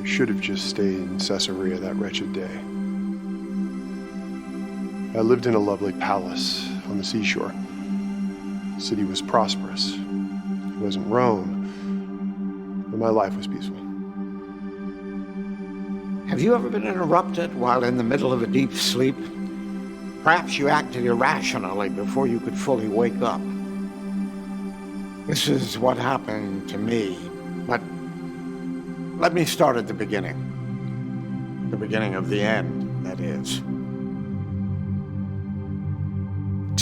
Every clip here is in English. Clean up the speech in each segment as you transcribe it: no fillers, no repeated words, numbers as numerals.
I should have just stayed in Caesarea that wretched day. I lived in a lovely palace on the seashore. The city was prosperous. It wasn't Rome, but my life was peaceful. Have you ever been interrupted while in the middle of a deep sleep? Perhaps you acted irrationally before you could fully wake up. This is what happened to me, but let me start at the beginning. The beginning of the end, that is.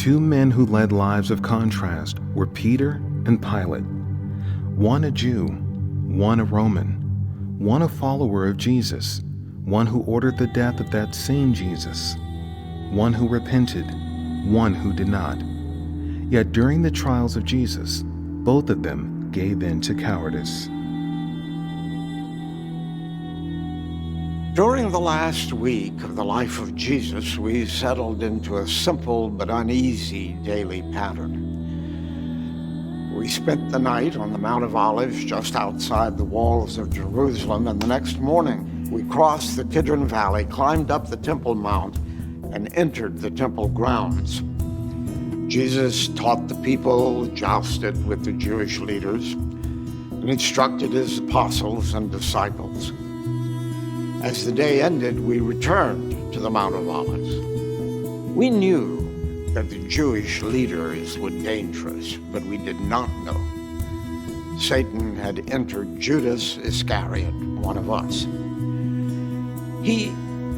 Two men who led lives of contrast were Peter and Pilate. One a Jew, one a Roman, one a follower of Jesus, one who ordered the death of that same Jesus, one who repented, one who did not. Yet during the trials of Jesus, both of them gave in to cowardice. During the last week of the life of Jesus, we settled into a simple but uneasy daily pattern. We spent the night on the Mount of Olives just outside the walls of Jerusalem, and the next morning we crossed the Kidron Valley, climbed up the Temple Mount, and entered the temple grounds. Jesus taught the people, jousted with the Jewish leaders, and instructed his apostles and disciples. As the day ended, we returned to the Mount of Olives. We knew that the Jewish leaders were dangerous, but we did not know Satan had entered Judas Iscariot, one of us. He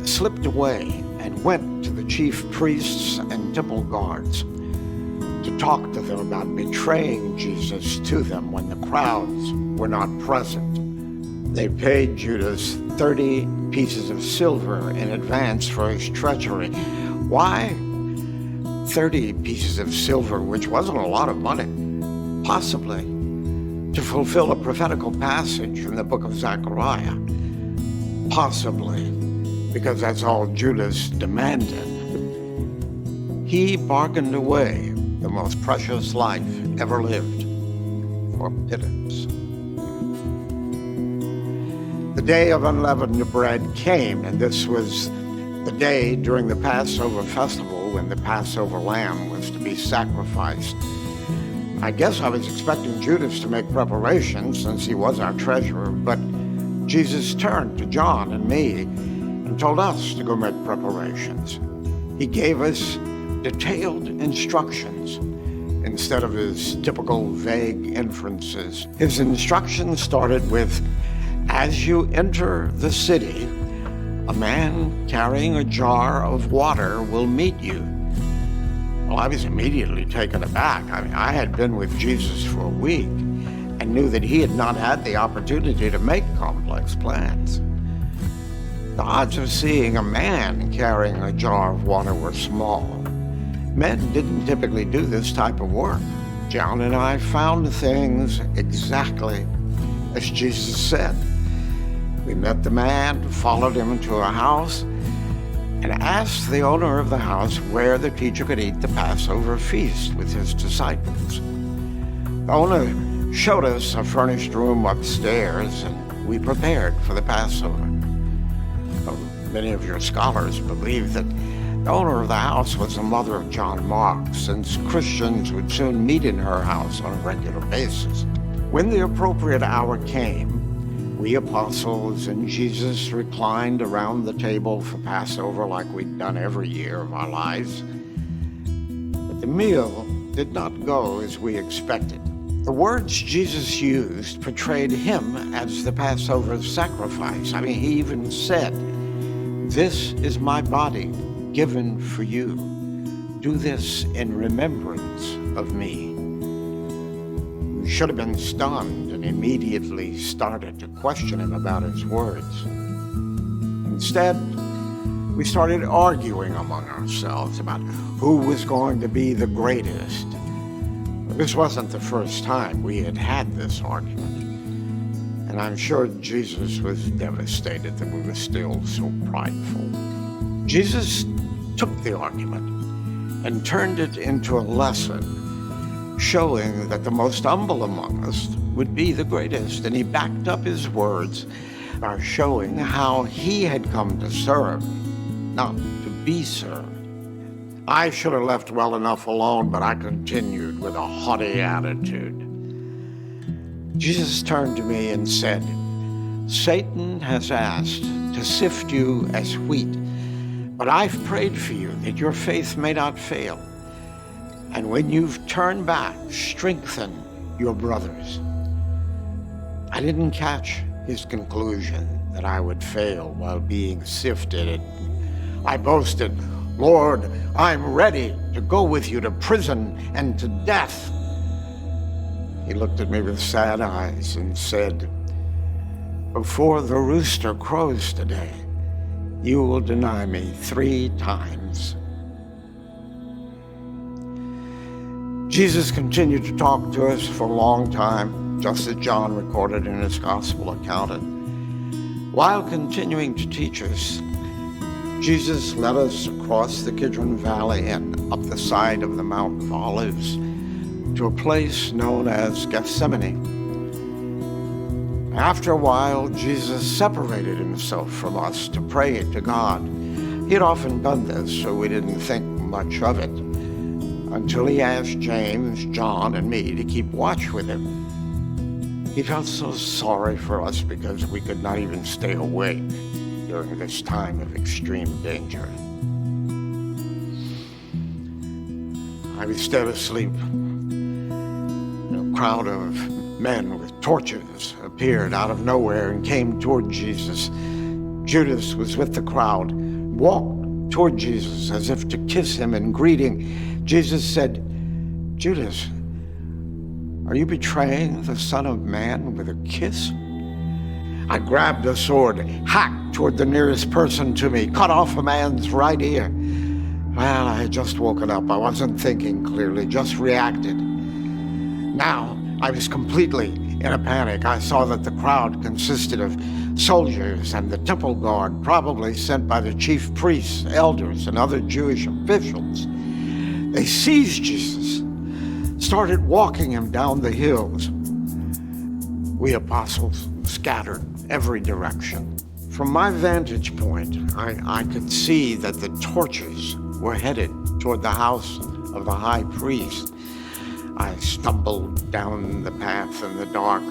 slipped away and went to the chief priests and temple guards to talk to them about betraying Jesus to them when the crowds were not present. They paid Judas 30 pieces of silver in advance for his treachery. Why 30 pieces of silver, which wasn't a lot of money? Possibly to fulfill a prophetical passage in the book of Zechariah. Possibly because that's all Judas demanded. He bargained away the most precious life ever lived for pittance. The day of unleavened bread came, and this was the day during the Passover festival when the Passover lamb was to be sacrificed. I guess I was expecting Judas to make preparations since he was our treasurer, but Jesus turned to John and me and told us to go make preparations. He gave us detailed instructions instead of his typical vague inferences. His instructions started with, "As you enter the city, a man carrying a jar of water will meet you." Well, I was immediately taken aback. I had been with Jesus for a week and knew that he had not had the opportunity to make complex plans. The odds of seeing a man carrying a jar of water were small. Men didn't typically do this type of work. John and I found things exactly as Jesus said. We met the man, followed him into a house, and asked the owner of the house where the teacher could eat the Passover feast with his disciples. The owner showed us a furnished room upstairs, and we prepared for the Passover. Well, many of your scholars believe that the owner of the house was the mother of John Mark, since Christians would soon meet in her house on a regular basis. When the appropriate hour came, we apostles and Jesus reclined around the table for Passover like we'd done every year of our lives. But the meal did not go as we expected. The words Jesus used portrayed him as the Passover sacrifice. He even said, "This is my body given for you. Do this in remembrance of me." We should have been stunned and immediately started to question him about his words. Instead, we started arguing among ourselves about who was going to be the greatest. This wasn't the first time we had had this argument, and I'm sure Jesus was devastated that we were still so prideful. Jesus took the argument and turned it into a lesson, showing that the most humble among us would be the greatest, and he backed up his words by showing how he had come to serve, not to be served. I should have left well enough alone, but I continued with a haughty attitude. Jesus turned to me and said, "Satan has asked to sift you as wheat, but I've prayed for you that your faith may not fail. And when you've turned back, strengthen your brothers." I didn't catch his conclusion that I would fail while being sifted. I boasted, "Lord, I'm ready to go with you to prison and to death." He looked at me with sad eyes and said, "Before the rooster crows today, you will deny me 3 times. Jesus continued to talk to us for a long time, just as John recorded in his gospel account. While continuing to teach us, Jesus led us across the Kidron Valley and up the side of the Mount of Olives to a place known as Gethsemane. After a while, Jesus separated himself from us to pray to God. He had often done this, so we didn't think much of it, until he asked James, John, and me to keep watch with him. He felt so sorry for us because we could not even stay awake during this time of extreme danger. I was still asleep. A crowd of men with torches appeared out of nowhere and came toward Jesus. Judas was with the crowd, walked toward Jesus as if to kiss him in greeting. Jesus said, "Judas, are you betraying the Son of Man with a kiss?" I grabbed a sword, hacked toward the nearest person to me, cut off a man's right ear. Well, I had just woken up. I wasn't thinking clearly, just reacted. Now, I was completely in a panic. I saw that the crowd consisted of soldiers and the temple guard, probably sent by the chief priests, elders, and other Jewish officials. They seized Jesus, started walking him down the hills. We apostles scattered every direction. From my vantage point, I could see that the torches were headed toward the house of the high priest. I stumbled down the path in the dark,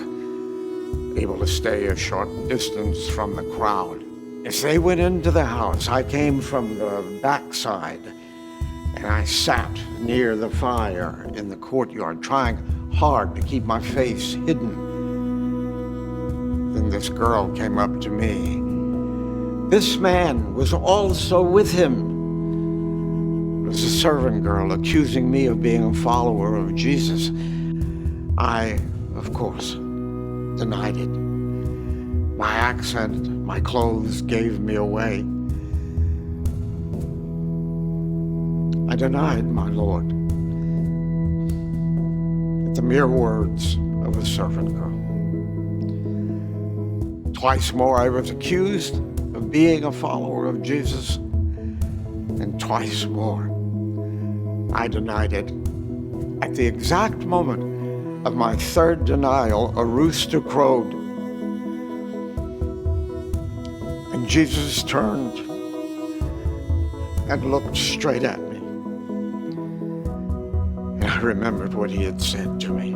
able to stay a short distance from the crowd. As they went into the house, I came from the backside, and I sat near the fire in the courtyard, trying hard to keep my face hidden. Then this girl came up to me. This man was also with him. It was a servant girl accusing me of being a follower of Jesus. I, of course, denied it. My accent, my clothes gave me away. I denied my Lord at the mere words of a servant girl. Twice more I was accused of being a follower of Jesus, and twice more I denied it. At the exact moment of my third denial, a rooster crowed, and Jesus turned and looked straight at me. And I remembered what he had said to me.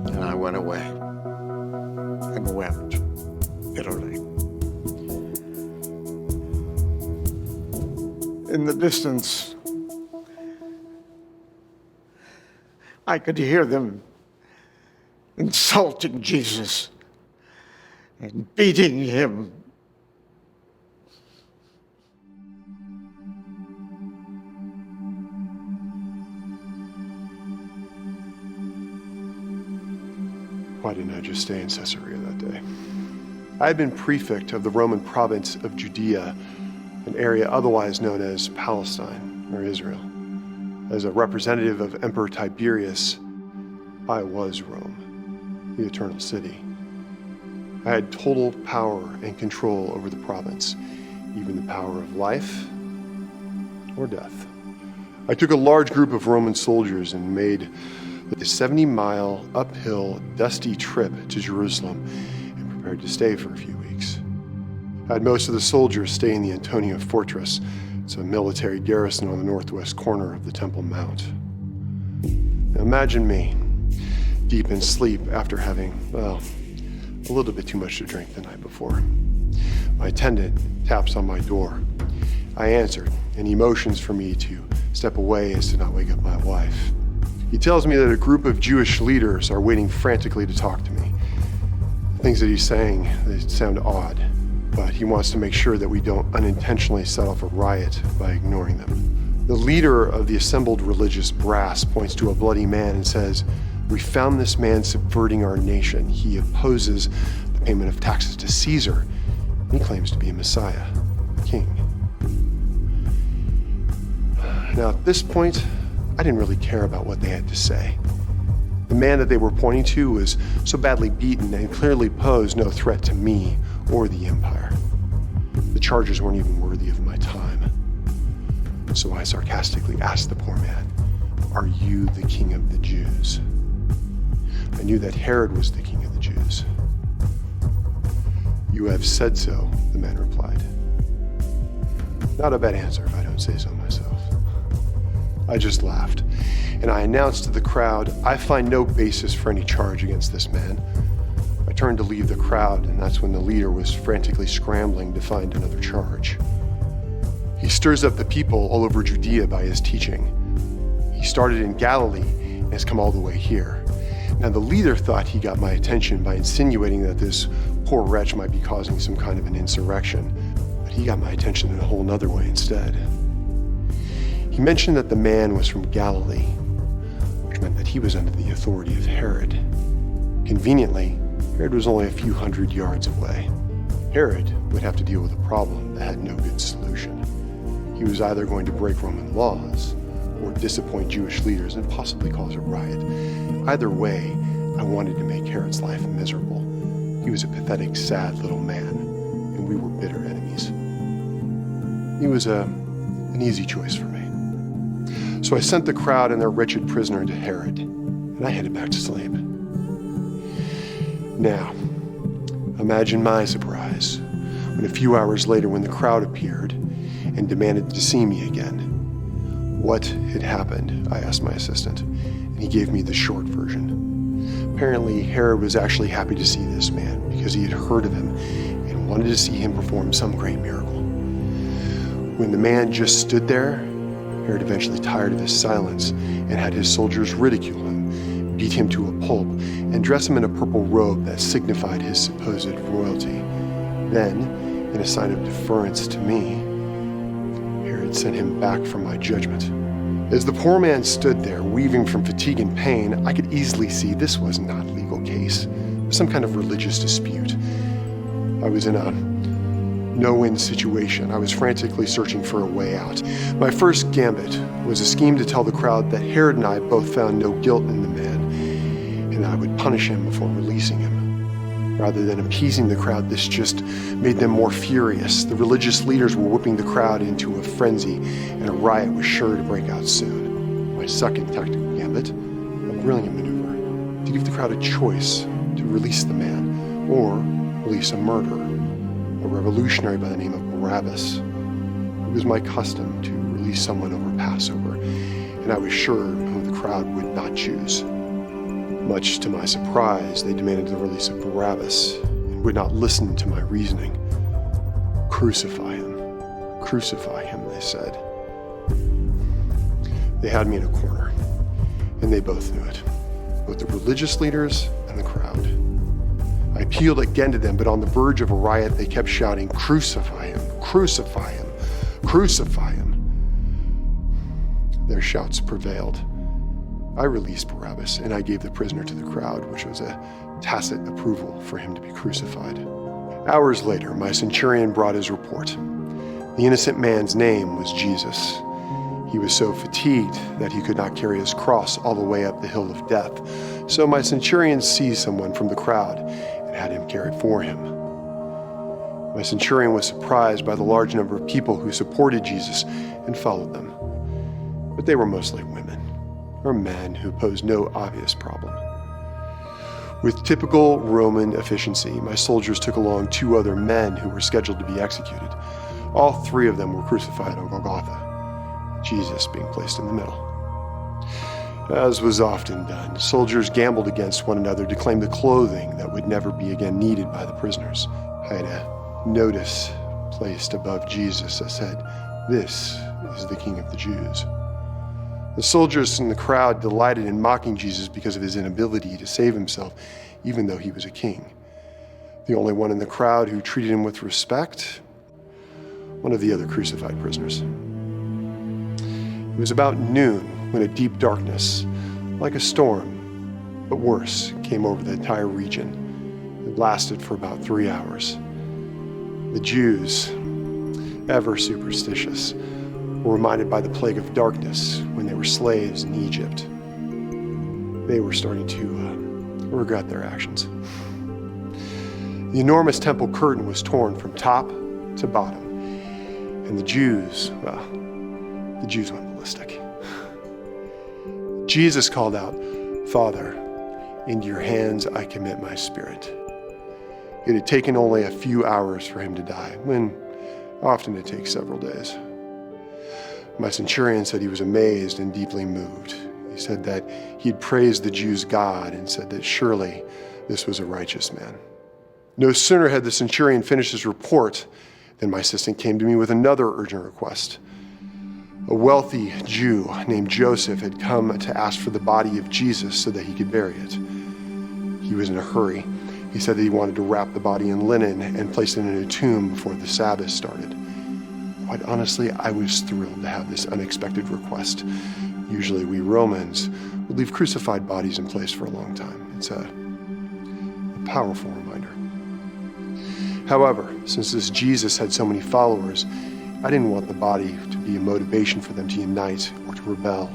And I went away and wept bitterly. In the distance, I could hear them insulting Jesus and beating him. Why didn't I just stay in Caesarea that day? I had been prefect of the Roman province of Judea, an area otherwise known as Palestine or Israel. As a representative of Emperor Tiberius, I was Rome, the eternal city. I had total power and control over the province, even the power of life or death. I took a large group of Roman soldiers and made the 70-mile uphill, dusty trip to Jerusalem and hired to stay for a few weeks. I had most of the soldiers stay in the Antonia Fortress. It's a military garrison on the northwest corner of the Temple Mount. Now imagine me, deep in sleep after having, well, a little bit too much to drink the night before. My attendant taps on my door. I answered, and he motions for me to step away as to not wake up my wife. He tells me that a group of Jewish leaders are waiting frantically to talk to me. The things that he's saying, they sound odd, but he wants to make sure that we don't unintentionally set off a riot by ignoring them. The leader of the assembled religious brass points to a bloody man and says, "We found this man subverting our nation. He opposes the payment of taxes to Caesar. He claims to be a Messiah, a king." Now, at this point, I didn't really care about what they had to say. The man that they were pointing to was so badly beaten and clearly posed no threat to me or the empire. The charges weren't even worthy of my time. So I sarcastically asked the poor man, "Are you the king of the Jews?" I knew that Herod was the king of the Jews. "You have said so," the man replied. Not a bad answer if I don't say so myself. I just laughed, and I announced to the crowd, "I find no basis for any charge against this man." I turned to leave the crowd, and that's when the leader was frantically scrambling to find another charge. He stirs up the people all over Judea by his teaching. He started in Galilee and has come all the way here. Now the leader thought he got my attention by insinuating that this poor wretch might be causing some kind of an insurrection, but he got my attention in a whole nother way instead. He mentioned that the man was from Galilee, which meant that he was under the authority of Herod. Conveniently, Herod was only a few hundred yards away. Herod would have to deal with a problem that had no good solution. He was either going to break Roman laws or disappoint Jewish leaders and possibly cause a riot. Either way, I wanted to make Herod's life miserable. He was a pathetic, sad little man, and we were bitter enemies. He was an easy choice for me. So I sent the crowd and their wretched prisoner to Herod, and I headed back to sleep. Now, imagine my surprise when a few hours later, when the crowd appeared and demanded to see me again. What had happened? I asked my assistant, and he gave me the short version. Apparently, Herod was actually happy to see this man because he had heard of him and wanted to see him perform some great miracle. When the man just stood there, Herod eventually tired of his silence and had his soldiers ridicule him, beat him to a pulp, and dress him in a purple robe that signified his supposed royalty. Then, in a sign of deference to me, Herod sent him back for my judgment. As the poor man stood there, weaving from fatigue and pain, I could easily see this was not a legal case. It was some kind of religious dispute. I was in a no-win situation. I was frantically searching for a way out. My first gambit was a scheme to tell the crowd that Herod and I both found no guilt in the man, and I would punish him before releasing him. Rather than appeasing the crowd, this just made them more furious. The religious leaders were whipping the crowd into a frenzy, and a riot was sure to break out soon. My second tactical gambit, a brilliant maneuver, to give the crowd a choice to release the man or release a murderer, a revolutionary by the name of Barabbas. It was my custom to release someone over Passover, and I was sure whom the crowd would not choose. Much to my surprise, they demanded the release of Barabbas and would not listen to my reasoning. "Crucify him," they said. They had me in a corner, and they both knew it, both the religious leaders and the crowd. I appealed again to them, but on the verge of a riot, they kept shouting, "Crucify him, crucify him, crucify him." Their shouts prevailed. I released Barabbas, and I gave the prisoner to the crowd, which was a tacit approval for him to be crucified. Hours later, my centurion brought his report. The innocent man's name was Jesus. He was so fatigued that he could not carry his cross all the way up the hill of death. So my centurion seized someone from the crowd and had him carried for him. My centurion was surprised by the large number of people who supported Jesus and followed them. But they were mostly women or men who posed no obvious problem. With typical Roman efficiency, my soldiers took along 2 other men who were scheduled to be executed. All 3 of them were crucified on Golgotha, Jesus being placed in the middle. As was often done, soldiers gambled against one another to claim the clothing that would never be again needed by the prisoners. I had a notice placed above Jesus that said, "This is the King of the Jews." The soldiers in the crowd delighted in mocking Jesus because of his inability to save himself, even though he was a king. The only one in the crowd who treated him with respect, one of the other crucified prisoners. It was about noon when a deep darkness, like a storm, but worse, came over the entire region. It lasted for about 3 hours. The Jews, ever superstitious, were reminded by the plague of darkness when they were slaves in Egypt. They were starting to regret their actions. The enormous temple curtain was torn from top to bottom, and the Jews went ballistic. Jesus called out, "Father, into your hands I commit my spirit." It had taken only a few hours for him to die, when often it takes several days. My centurion said he was amazed and deeply moved. He said that he had praised the Jews' God and said that surely this was a righteous man. No sooner had the centurion finished his report than my assistant came to me with another urgent request. A wealthy Jew named Joseph had come to ask for the body of Jesus so that he could bury it. He was in a hurry. He said that he wanted to wrap the body in linen and place it in a tomb before the Sabbath started. Quite honestly, I was thrilled to have this unexpected request. Usually we Romans would leave crucified bodies in place for a long time. It's a powerful reminder. However, since this Jesus had so many followers, I didn't want the body to be a motivation for them to unite or to rebel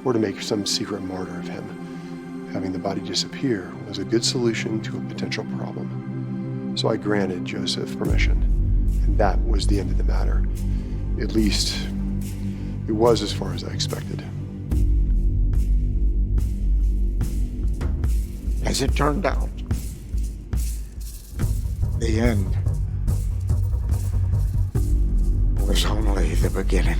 or to make some secret martyr of him. Having the body disappear was a good solution to a potential problem. So I granted Joseph permission, and that was the end of the matter. At least, it was as far as I expected. As it turned out, the end was only the beginning.